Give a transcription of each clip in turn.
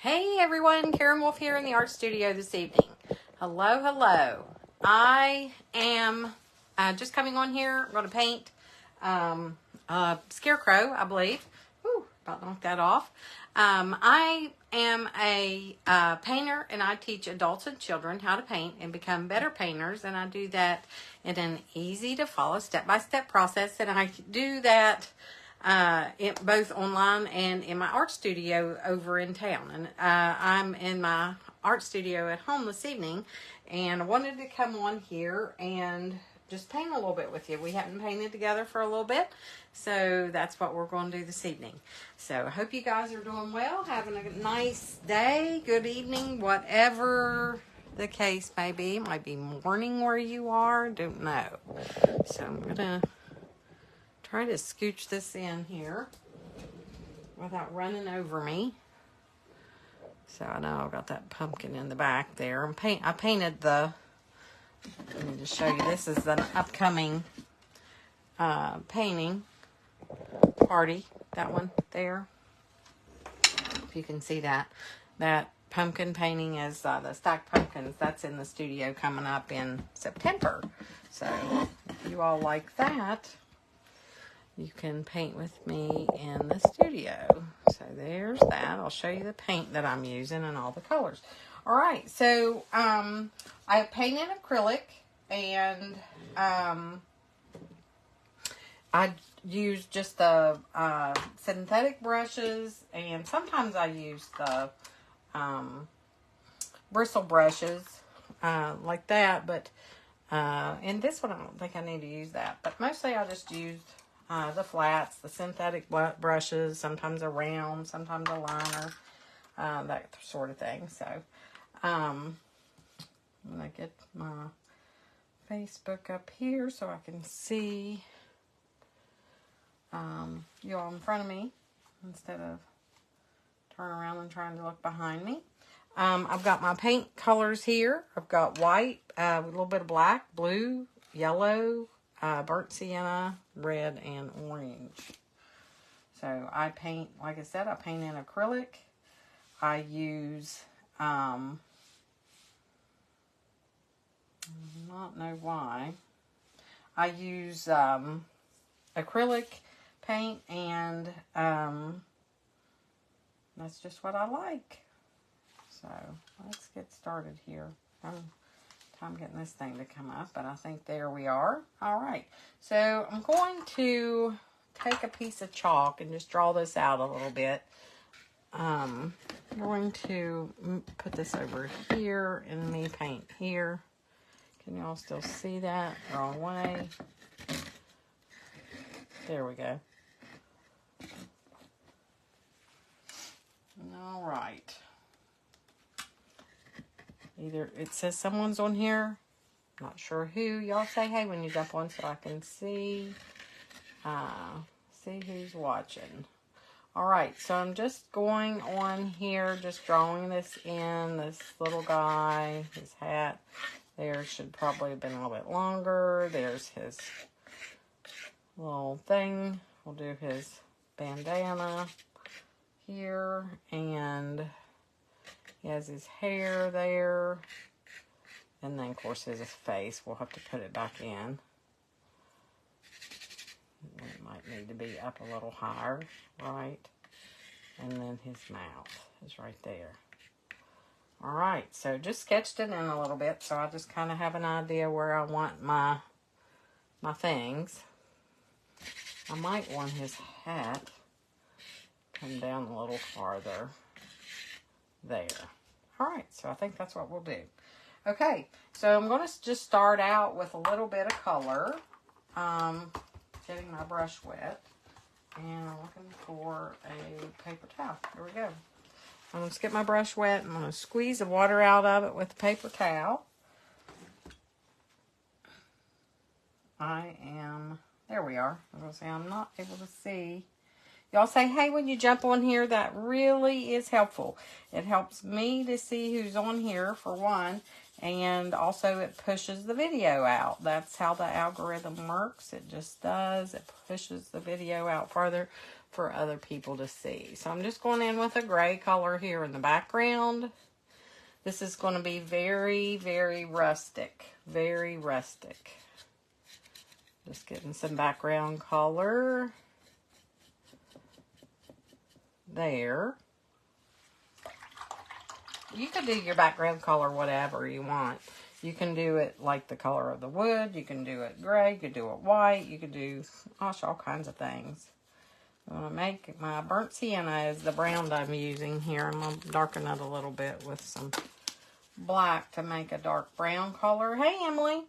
Hey everyone, Karen Wolf here in the art studio this evening. Hello, hello. I am just coming on here. I'm going to paint scarecrow, I believe. Whew, about knocked that off. I am a painter, and I teach adults and children how to paint and become better painters, and I do that in an easy to follow step-by-step process, and I do that both online and in my art studio over in town. And I'm in my art studio at home this evening, and I wanted to come on here and just paint a little bit with you. We haven't painted together for a little bit, so that's what we're going to do this evening. So I hope you guys are doing well, having a nice day, good evening, whatever the case may be. It might be morning where you are, don't know. So I'm gonna try to scooch this in here without running over me. So I know I've got that pumpkin in the back there. I painted the, let me just show you, this is the upcoming painting party, that one there. If you can see that. That pumpkin painting is the stacked pumpkins. That's in the studio coming up in September. So if you all like that, you can paint with me in the studio. So there's that. I'll show you the paint that I'm using and all the colors. All right, so I painted acrylic, and I use just the synthetic brushes, and sometimes I use the bristle brushes like that, but in this one I don't think I need to use that, but mostly I just used the flats, the synthetic brushes, sometimes a round, sometimes a liner, that sort of thing. So I'm going to get my Facebook up here so I can see you all in front of me instead of turning around and trying to look behind me. I've got my paint colors here. I've got white, with a little bit of black, blue, yellow, burnt sienna, red, and orange. So I paint, like I said, I paint in acrylic. I use, not know why, I use acrylic paint, and that's just what I like. So let's get started here. I'm getting this thing to come up, but I think there we are. All right, so I'm going to take a piece of chalk and just draw this out a little bit. I'm going to put this over here and me paint here. Can y'all still see that? Wrong way. There we go. All right. Either it says someone's on here, not sure who. Y'all say hey when you jump on so I can see who's watching. All right, so I'm just going on here, just drawing this in, this little guy, his hat. There should probably have been a little bit longer. There's his little thing. We'll do his bandana here, and he has his hair there, and then, of course, his face. We'll have to put it back in. It might need to be up a little higher, right? And then his mouth is right there. All right, so just sketched it in a little bit, so I just kind of have an idea where I want my things. I might want his hat come down a little farther. There. All right, so I think that's what we'll do. Okay, so I'm going to just start out with a little bit of color. Getting my brush wet, and I'm looking for a paper towel. Here we go. I'm going to get my brush wet. I'm going to squeeze the water out of it with a paper towel. There we are. I was going to say I'm not able to see. Y'all say hey when you jump on here. That really is helpful. It helps me to see who's on here, for one, And also it pushes the video out. That's how the algorithm works. It just does. It pushes the video out farther for other people to see. So I'm just going in with a gray color here in the background. This is going to be very, very rustic. Very rustic. Just getting some background color there. You could do your background color whatever you want. You can do it like the color of the wood. You can do it gray. You could do it white. You could do, gosh, all kinds of things. I'm going to make my burnt sienna is the brown that I'm using here. I'm going to darken it a little bit with some black to make a dark brown color. Hey, Emily.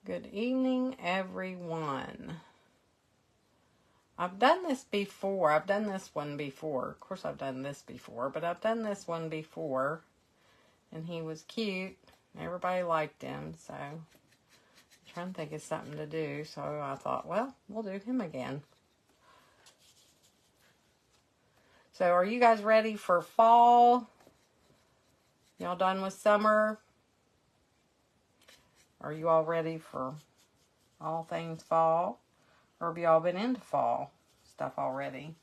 Good evening, everyone. I've done this before. I've done this one before. Of course, I've done this before, but I've done this one before. And he was cute. Everybody liked him, so I'm trying to think of something to do. So I thought, well, we'll do him again. So are you guys ready for fall? Y'all done with summer? Are you all ready for all things fall? Or have y'all been into fall stuff already?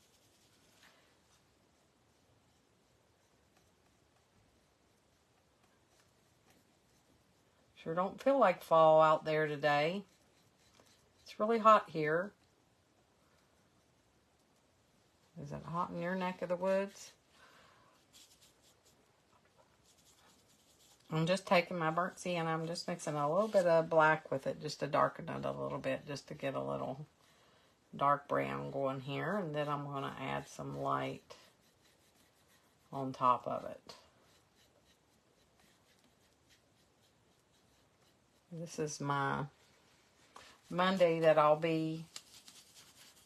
Sure don't feel like fall out there today. It's really hot here. Is it hot in your neck of the woods? I'm just taking my burnt sienna. I'm just mixing a little bit of black with it just to darken it a little bit, just to get a little dark brown going here. And then I'm going to add some light on top of it. This is my Monday that I'll be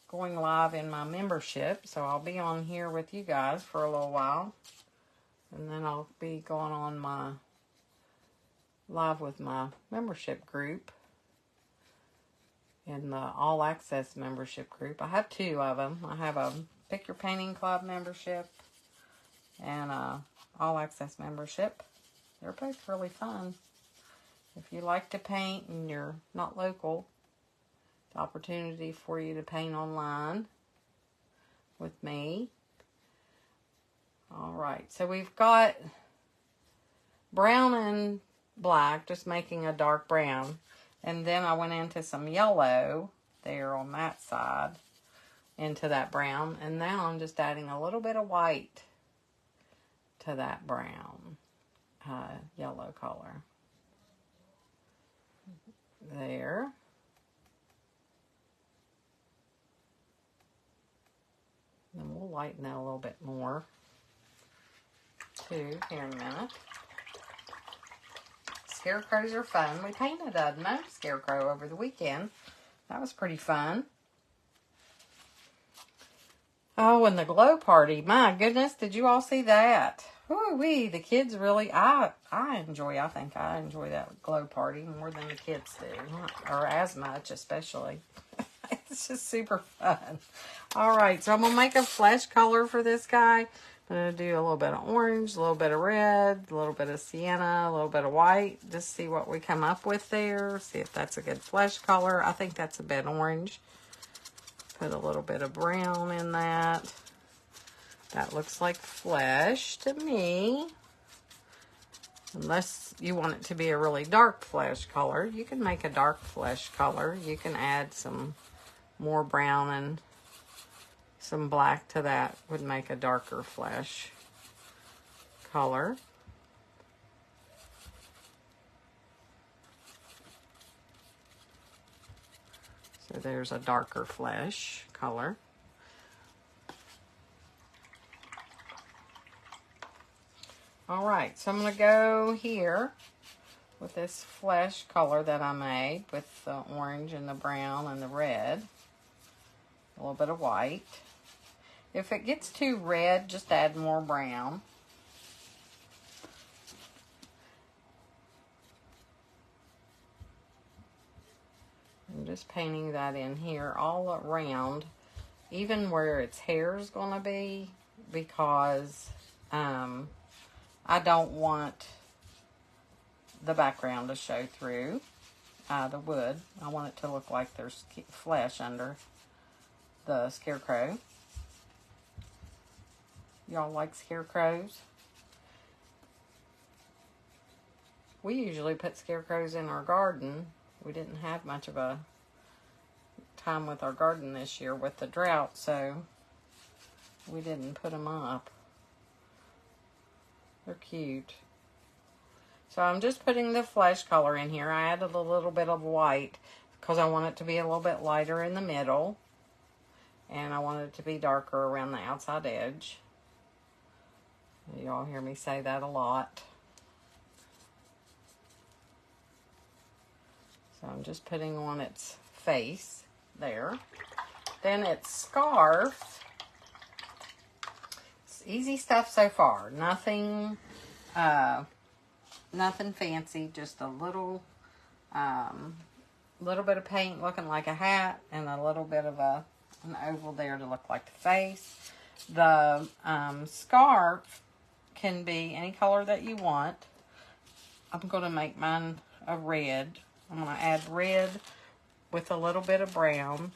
going live in my membership. So I'll be on here with you guys for a little while. And then I'll be going on my live with my membership group in the All Access membership group. I have two of them. I have a Pick Your Painting Club membership and a All Access membership. They're both really fun. If you like to paint and you're not local, it's an opportunity for you to paint online with me. Alright, so we've got brown and black, just making a dark brown. And then I went into some yellow there on that side into that brown. And now I'm just adding a little bit of white to that brown yellow color. There. And we'll lighten that a little bit more too here in a minute. Scarecrows are fun. We painted a gnome scarecrow over the weekend. That was pretty fun. Oh, and the glow party. My goodness, did you all see that? Woo-wee, the kids really, I think I enjoy that glow party more than the kids do. Or as much, especially. It's just super fun. Alright, so I'm going to make a flesh color for this guy. I'm going to do a little bit of orange, a little bit of red, a little bit of sienna, a little bit of white. Just see what we come up with there. See if that's a good flesh color. I think that's a bit orange. Put a little bit of brown in that. That looks like flesh to me. Unless you want it to be a really dark flesh color, you can make a dark flesh color. You can add some more brown and some black to that would make a darker flesh color. So there's a darker flesh color. Alright, so I'm going to go here with this flesh color that I made with the orange and the brown and the red. A little bit of white. If it gets too red, just add more brown. I'm just painting that in here all around, even where its hair is going to be, because I don't want the background to show through the wood. I want it to look like there's flesh under the scarecrow. Y'all like scarecrows? We usually put scarecrows in our garden. We didn't have much of a time with our garden this year with the drought, so we didn't put them up. They're cute. So I'm just putting the flesh color in here. I added a little bit of white because I want it to be a little bit lighter in the middle. And I want it to be darker around the outside edge. Y'all hear me say that a lot. So I'm just putting on its face there. Then its scarf. It's easy stuff so far. Nothing fancy, just a little bit of paint looking like a hat and a little bit of an oval there to look like the face. The scarf can be any color that you want. I'm going to make mine a red. I'm going to add red with a little bit of brown.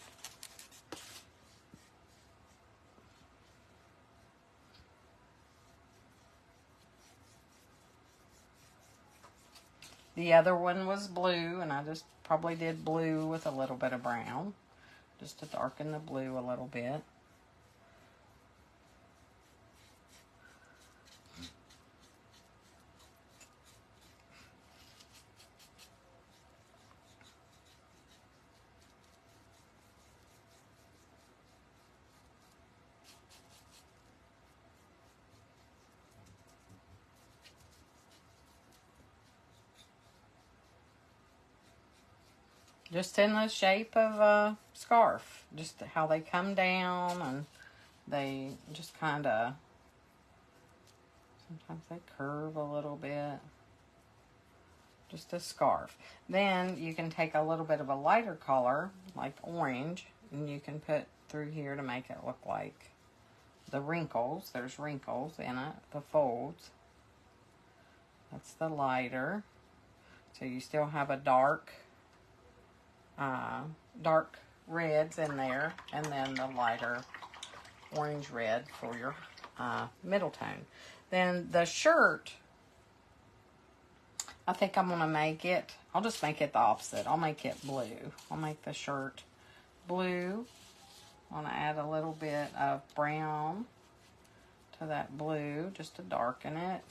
The other one was blue, and I just probably did blue with a little bit of brown, just to darken the blue a little bit. Just in the shape of a scarf. Just how they come down, and they just kind of, sometimes they curve a little bit. Just a scarf. Then you can take a little bit of a lighter color, like orange, and you can put through here to make it look like the wrinkles. There's wrinkles in it, the folds. That's the lighter. So you still have a dark reds in there, and then the lighter orange red for your middle tone. Then the shirt, I think I'm going to make it, I'll just make it the opposite. I'll make it blue. I'll make the shirt blue. I'm going to add a little bit of brown to that blue just to darken it.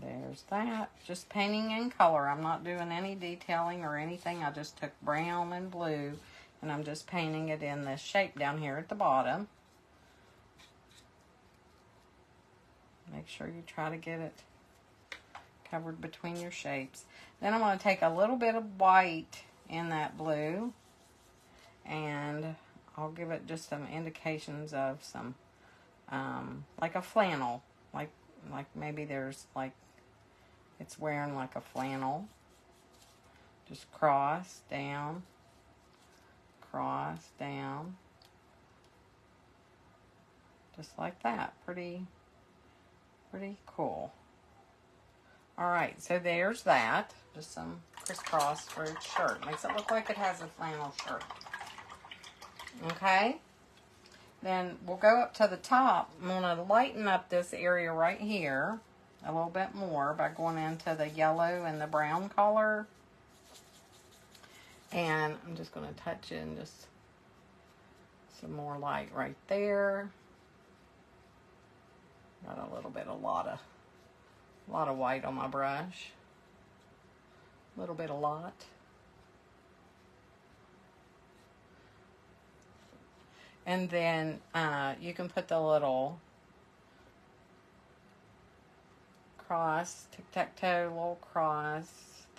There's that. Just painting in color. I'm not doing any detailing or anything. I just took brown and blue, and I'm just painting it in this shape down here at the bottom. Make sure you try to get it covered between your shapes. Then I'm going to take a little bit of white in that blue, and I'll give it just some indications of some, like a flannel. Like maybe there's like, it's wearing like a flannel. Just cross, down, just like that. Pretty cool. Alright, so there's that. Just some crisscross for its shirt. Makes it look like it has a flannel shirt. Okay? Then we'll go up to the top. I'm going to lighten up this area right here a little bit more by going into the yellow and the brown color. And I'm just going to touch in just some more light right there. Got a little bit, a lot of white on my brush. A little bit, a lot. And then you can put the little cross, tic-tac-toe, little cross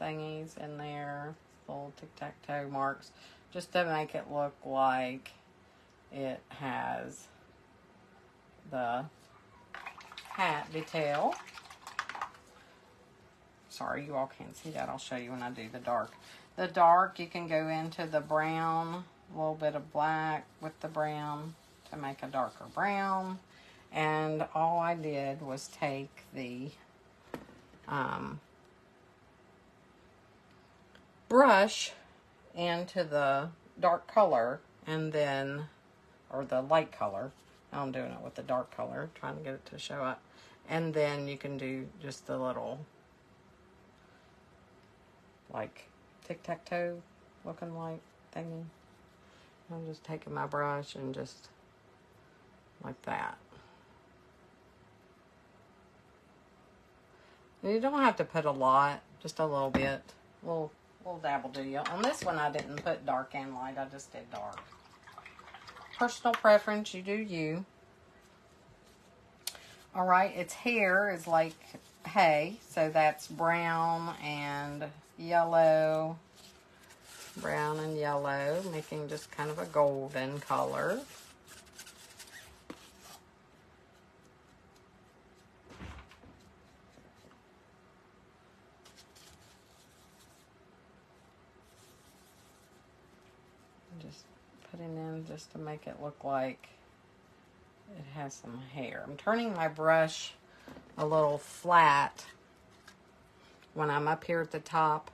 thingies in there. Little tic-tac-toe marks. Just to make it look like it has the hat detail. Sorry, you all can't see that. I'll show you when I do the dark. The dark, you can go into the brown, a little bit of black with the brown to make a darker brown. And all I did was take the brush into the dark color and then, or the light color. Now I'm doing it with the dark color, trying to get it to show up. And then you can do just the little, like, tic-tac-toe looking like thingy. I'm just taking my brush and just like that. You don't have to put a lot, just a little bit. Little dabble do you. On this one I didn't put dark and light, I just did dark. Personal preference, you do you. Alright, its hair is like hay, so that's brown and yellow. Brown and yellow, making just kind of a golden color. Just putting in just to make it look like it has some hair. I'm turning my brush a little flat when I'm up here at the top.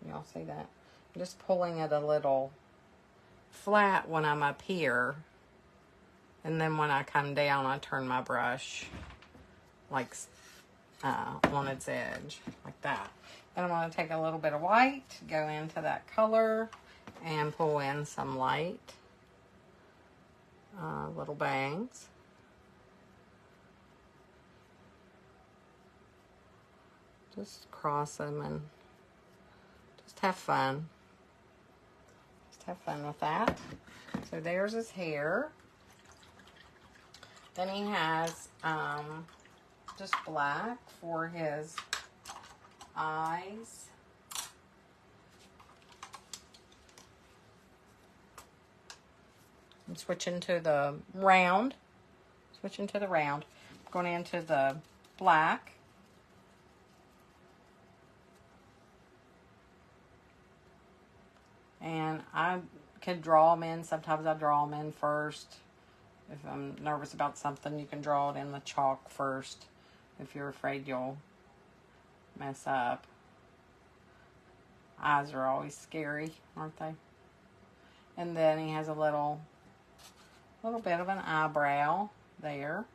Y'all see that? I'm just pulling it a little flat when I'm up here. And then when I come down, I turn my brush like on its edge, like that. Then I'm going to take a little bit of white, go into that color, and pull in some light. Little bangs. Just cross them and just have fun. Just have fun with that. So there's his hair. Then he has just black for his eyes. I'm switching to the round. Switching to the round. Going into the black. And I could draw them in. Sometimes I draw them in first. If I'm nervous about something, you can draw it in the chalk first. If you're afraid you'll mess up. Eyes are always scary, aren't they? And then he has a little bit of an eyebrow there.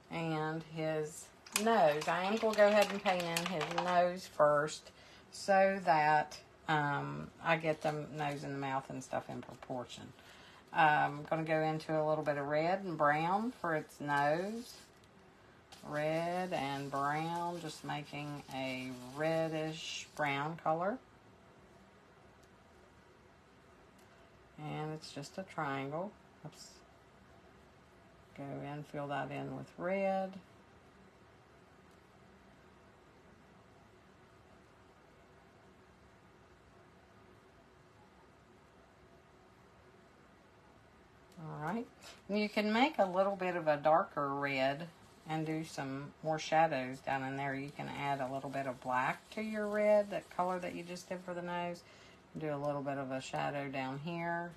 And his nose. I am going to go ahead and paint in his nose first so that I get the nose and the mouth and stuff in proportion. I'm going to go into a little bit of red and brown for its nose. Red and brown, just making a reddish brown color. And it's just a triangle. Oops. Go in, fill that in with red. Alright, you can make a little bit of a darker red and do some more shadows down in there. You can add a little bit of black to your red, that color that you just did for the nose. Do a little bit of a shadow down here.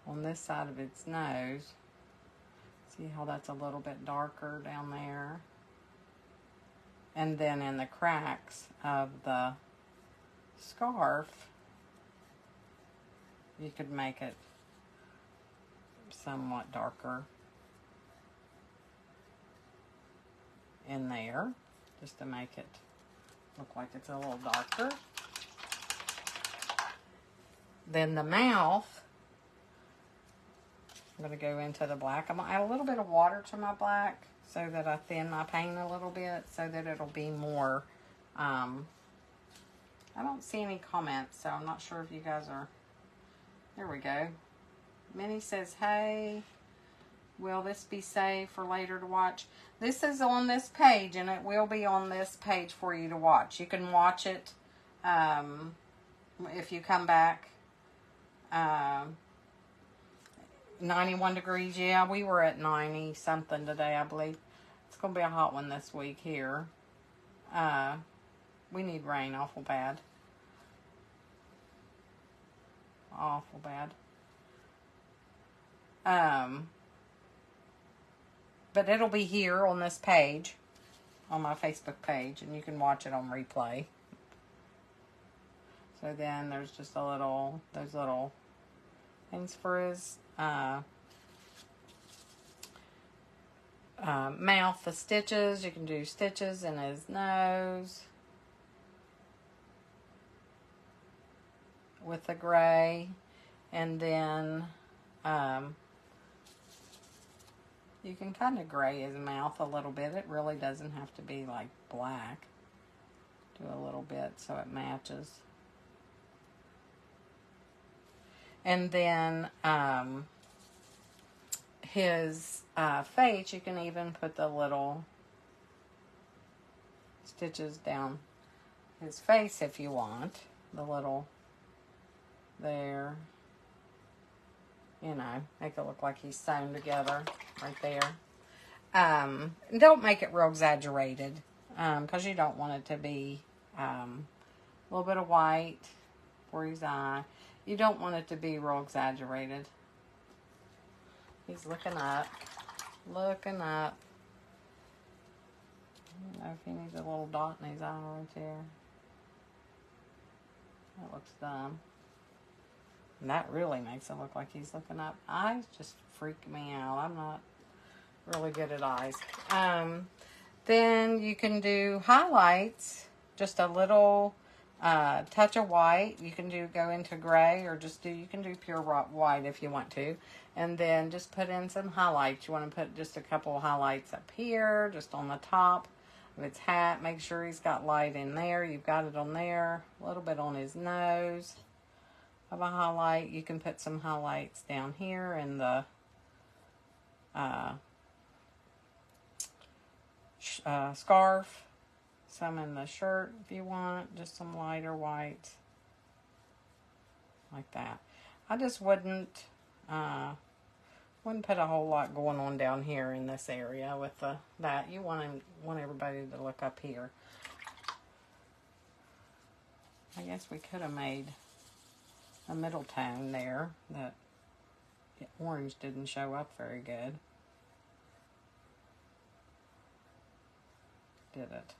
On this side of its nose. See how that's a little bit darker down there. And then in the cracks of the scarf, you could make it somewhat darker in there, just to make it look like it's a little darker. Then the mouth, I'm going to go into the black. I'm going to add a little bit of water to my black so that I thin my paint a little bit so that it'll be more, I don't see any comments, so I'm not sure if you guys are. There we go. Minnie says, hey, will this be saved for later to watch? This is on this page, and it will be on this page for you to watch. You can watch it if you come back 91 degrees. Yeah, we were at 90 something today, I believe. It's going to be a hot one this week here. We need rain awful bad. Awful bad. But it'll be here on this page, on my Facebook page, and you can watch it on replay. So then there's just those little things for his mouth, the stitches. You can do stitches in his nose with the gray, and then you can kind of gray his mouth a little bit. It really doesn't have to be like black. Do a little bit so it matches. And then his face, you can even put the little stitches down his face if you want. The little there. You know, make it look like he's sewn together right there. Don't make it real exaggerated because you don't want it to be a little bit of white for his eye. You don't want it to be real exaggerated. He's looking up. Looking up. I don't know if he needs a little dot in his eye right there. That looks dumb. And that really makes it look like he's looking up. Eyes just freak me out. I'm not really good at eyes. Then you can do highlights. Just a little touch of white. You can go into gray, or you can do pure white if you want to. And then just put in some highlights. You want to put just a couple of highlights up here, just on the top of its hat. Make sure he's got light in there. You've got it on there. A little bit on his nose of a highlight. You can put some highlights down here in the scarf. Some in the shirt if you want. Just some lighter white. Like that. I just wouldn't put a whole lot going on down here in this area with that. You want everybody to look up here. I guess we could have made a middle tone there. That orange didn't show up very good. Did it?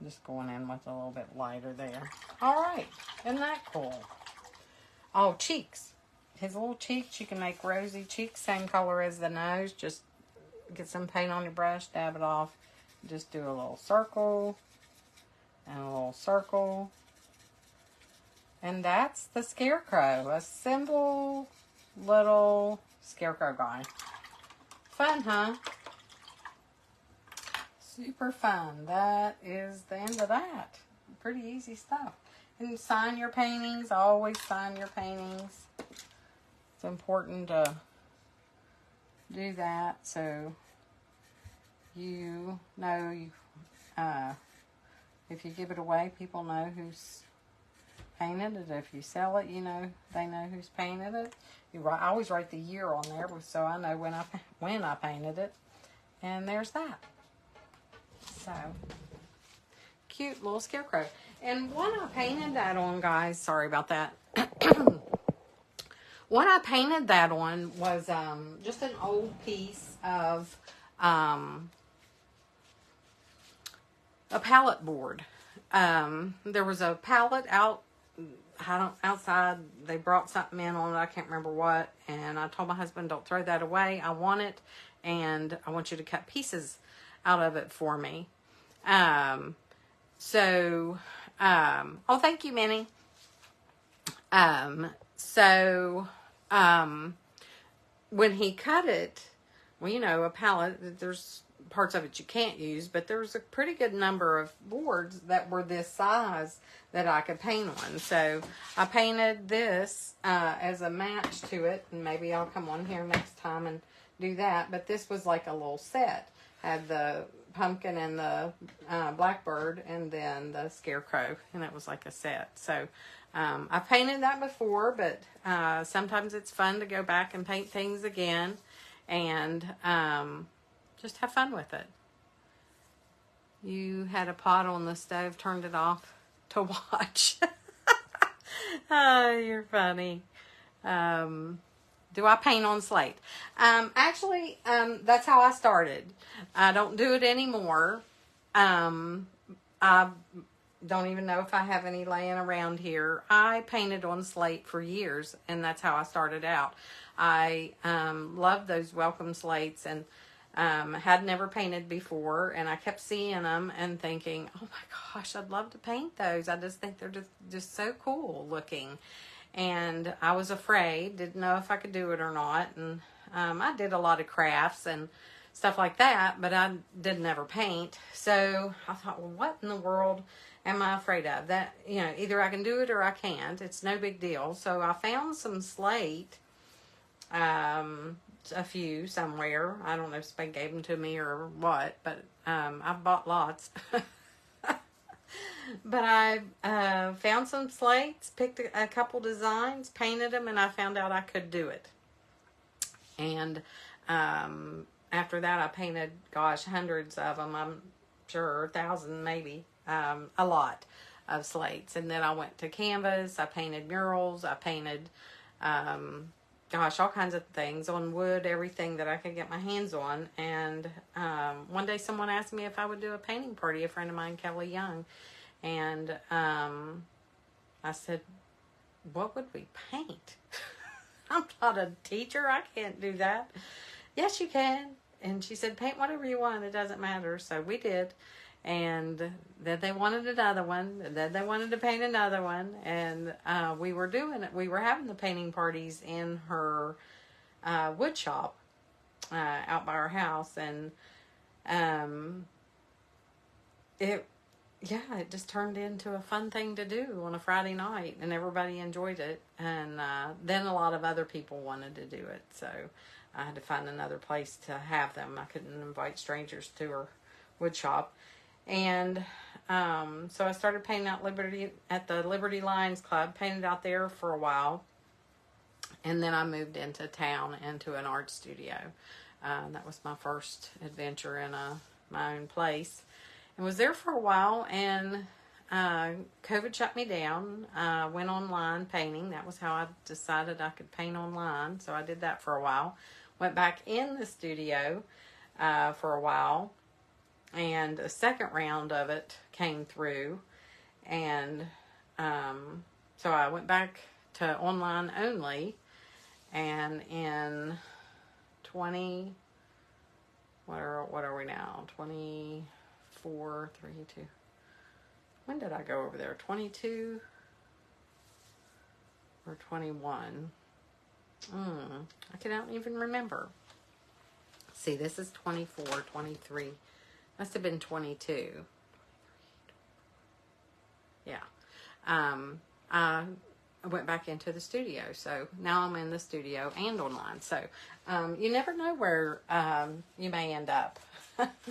Just going in with a little bit lighter there. Alright, isn't that cool? Oh, cheeks. His little cheeks, you can make rosy cheeks, same color as the nose. Just get some paint on your brush, dab it off. Just do a little circle and a little circle. And that's the scarecrow. A simple little scarecrow guy. Fun, huh? Super fun. That is the end of that. Pretty easy stuff. And sign your paintings. Always sign your paintings. It's important to do that so you know if you give it away, people know who's painted it. If you sell it, they know who's painted it. I always write the year on there so I know when I painted it. And there's that. So, cute little scarecrow. And what I painted that on, guys, sorry about that. What I painted that on was just an old piece of a pallet board. There was a pallet outside. They brought something in on it. I can't remember what. And I told my husband, don't throw that away. I want it. And I want you to cut pieces out of it for me. Oh, thank you, Minnie. When he cut it, well, a pallet, there's parts of it you can't use, but there's a pretty good number of boards that were this size that I could paint on. So I painted this as a match to it, and maybe I'll come on here next time and do that. But this was like a little set. had the pumpkin and the blackbird, and then the scarecrow, and it was like a set. So I've painted that before, but sometimes it's fun to go back and paint things again, and just have fun with it. You had a pot on the stove, turned it off to watch. Oh, you're funny. Do I paint on slate? Actually, that's how I started. I don't do it anymore. I don't even know if I have any laying around here. I painted on slate for years, and that's how I started out. I loved those welcome slates, and had never painted before, and I kept seeing them and thinking, oh my gosh, I'd love to paint those. I just think they're just so cool looking. And I was afraid, didn't know if I could do it or not. And I did a lot of crafts and stuff like that, but I didn't ever paint. So I thought, well, what in the world am I afraid of? That, either I can do it or I can't. It's no big deal. So I found some slate, a few somewhere. I don't know if somebody gave them to me or what, but I've bought lots. But I found some slates, picked a couple designs, painted them, and I found out I could do it. And after that, I painted, hundreds of them. I'm sure, 1,000 maybe, a lot of slates. And then I went to canvas. I painted murals. I painted, all kinds of things on wood, everything that I could get my hands on. And one day someone asked me if I would do a painting party, a friend of mine, Kelly Young. And I said, what would we paint? I'm not a teacher. I can't do that. Yes, you can. And she said, paint whatever you want. It doesn't matter. So we did. And then they wanted another one. And then they wanted to paint another one. And we were doing it. We were having the painting parties in her wood shop out by our house. And it just turned into a fun thing to do on a Friday night, and everybody enjoyed it. And then a lot of other people wanted to do it, so I had to find another place to have them. I couldn't invite strangers to her wood shop. And so I started painting out at the Liberty Lions Club, painted out there for a while. And then I moved into town, into an art studio. That was my first adventure in my own place. And was there for a while, and COVID shut me down. Went online painting. That was how I decided I could paint online. So I did that for a while. Went back in the studio for a while. And a second round of it came through. And so I went back to online only. And in what are we now? 24, 32. When did I go over there? 22 or 21? I cannot even remember. See, this is 24, 23. Must have been 22. Yeah. I went back into the studio. So now I'm in the studio and online. So you never know where you may end up.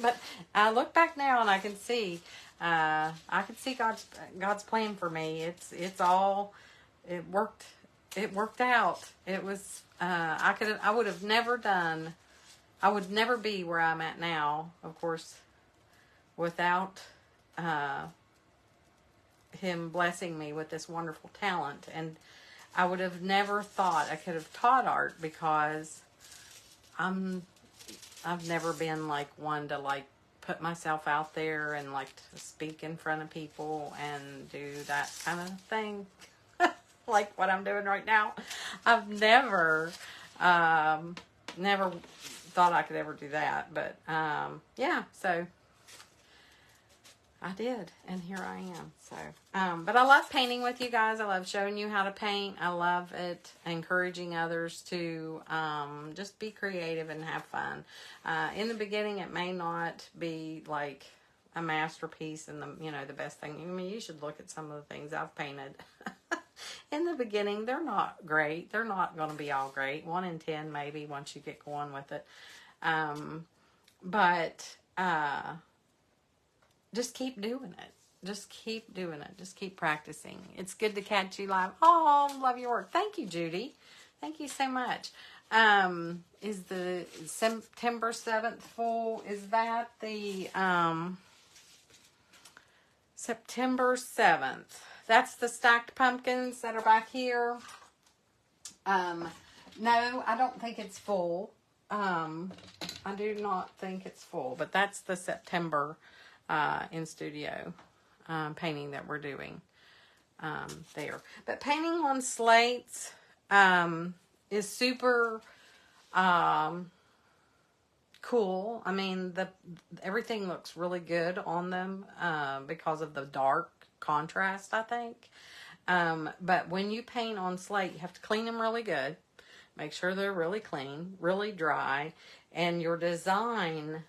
But I look back now and I can see God's plan for me. It worked out. It was I would never be where I'm at now, of course, without him blessing me with this wonderful talent. And I would have never thought I could have taught art, because I've never been like one to like put myself out there and like to speak in front of people and do that kind of thing. Like what I'm doing right now. I've never thought I could ever do that. But yeah, so I did, and here I am. So, but I love painting with you guys. I love showing you how to paint. I love it, encouraging others to just be creative and have fun. In the beginning, it may not be like a masterpiece and the best thing. I mean, you should look at some of the things I've painted. In the beginning, they're not great. They're not going to be all great. 1 in 10 maybe once you get going with it. but just keep doing it. Just keep doing it. Just keep practicing. It's good to catch you live. Oh, love your work. Thank you, Judy. Thank you so much. Is the September 7th full? Is that the September 7th? That's the stacked pumpkins that are back here. No, I don't think it's full. I do not think it's full, but that's the September in studio painting that we're doing there. But painting on slates is super cool. I mean, everything looks really good on them because of the dark contrast, I think. But when you paint on slate, you have to clean them really good. Make sure they're really clean, really dry. And your design,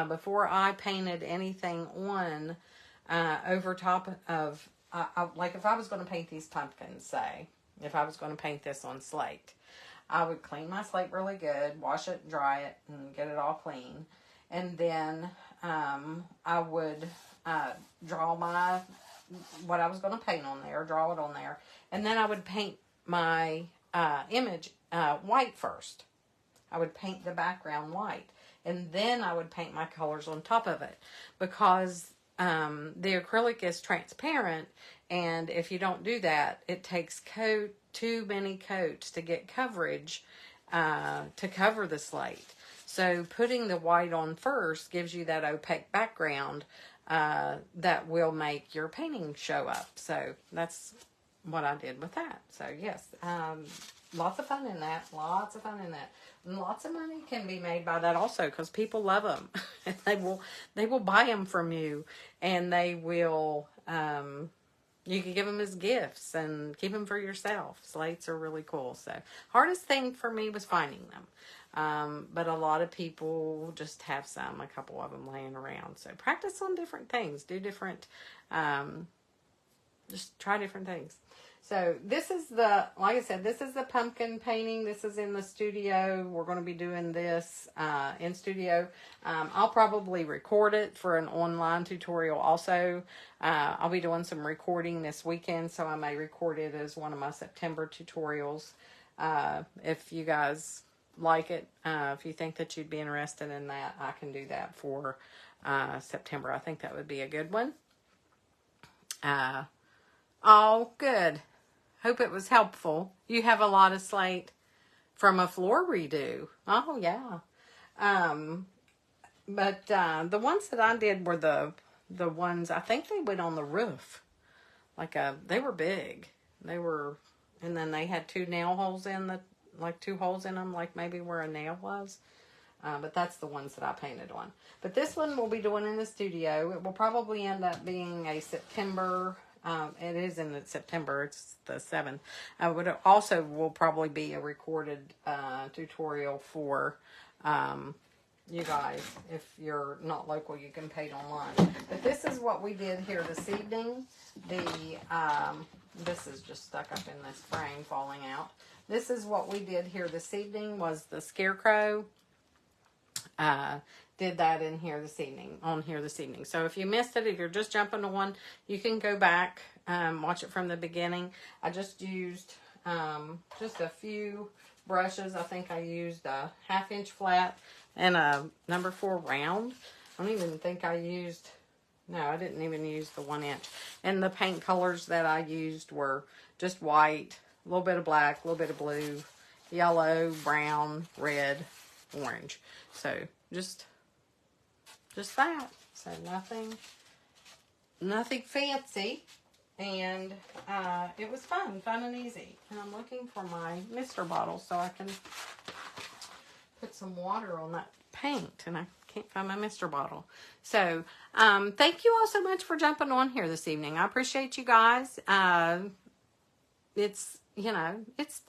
before I painted anything on over top of, like if I was going to paint these pumpkins, say, if I was going to paint this on slate, I would clean my slate really good, wash it, dry it, and get it all clean. And then I would draw what I was going to paint on there, draw it on there. And then I would paint my image white first. I would paint the background white. And then I would paint my colors on top of it. Because the acrylic is transparent. And if you don't do that, it takes too many coats to get coverage to cover the slate. So putting the white on first gives you that opaque background that will make your painting show up. So that's what I did with that. So yes, lots of fun in that. Lots of fun in that. And lots of money can be made by that also, because people love them. And they will buy them from you, and they will. You can give them as gifts and keep them for yourself. Slates are really cool. So hardest thing for me was finding them. But a lot of people just have a couple of them laying around. So practice on different things. Do different, just try different things. So this is like I said, this is the pumpkin painting. This is in the studio. We're going to be doing this in studio. I'll probably record it for an online tutorial also. I'll be doing some recording this weekend, so I may record it as one of my September tutorials. If you guys like it, if you think that you'd be interested in that, I can do that for September. I think that would be a good one. Oh, good. Hope it was helpful. You have a lot of slate from a floor redo. Oh, yeah. But the ones that I did were the ones, I think they went on the roof. They were big. And then they had two nail holes two holes in them, like maybe where a nail was. But that's the ones that I painted on. But this one we'll be doing in the studio. It will probably end up being a September. It is in September. It's the 7th. But it also will probably be a recorded tutorial for you guys. If you're not local, you can paint online. But this is what we did here this evening. This is just stuck up in this frame, falling out. This is what we did here this evening, was the scarecrow. Did that on here this evening. So if you missed it, if you're just jumping on, you can go back, watch it from the beginning. I just used just a few brushes. I think I used a 1/2 inch flat and a number 4 round. I don't even think I used, no, I didn't even use the 1 inch. And the paint colors that I used were just white, a little bit of black, a little bit of blue, yellow, brown, red, orange. So just that. So nothing fancy. And it was fun and easy. And I'm looking for my mister bottle so I can put some water on that paint, and I can't find my mister bottle. So thank you all so much for jumping on here this evening. I appreciate you guys. It's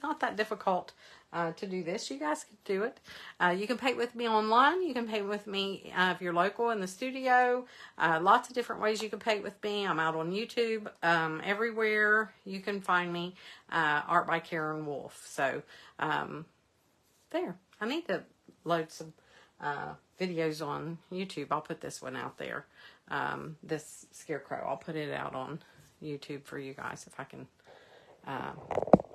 not that difficult to do this. You guys can do it. You can paint with me online. You can paint with me if you're local in the studio. Lots of different ways you can paint with me. I'm out on YouTube. Everywhere you can find me. Art by Karen Wolf. So there. I need to load some videos on YouTube. I'll put this one out there. This scarecrow, I'll put it out on YouTube for you guys if I can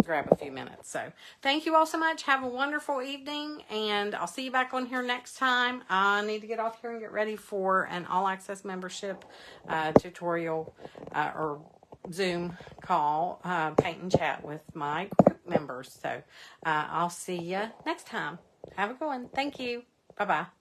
grab a few minutes. So thank you all so much. Have a wonderful evening, and I'll see you back on here next time. I need to get off here and get ready for an all access membership tutorial or Zoom call, paint and chat with my group members. So I'll see you next time. Have a good one. Thank you. Bye-bye.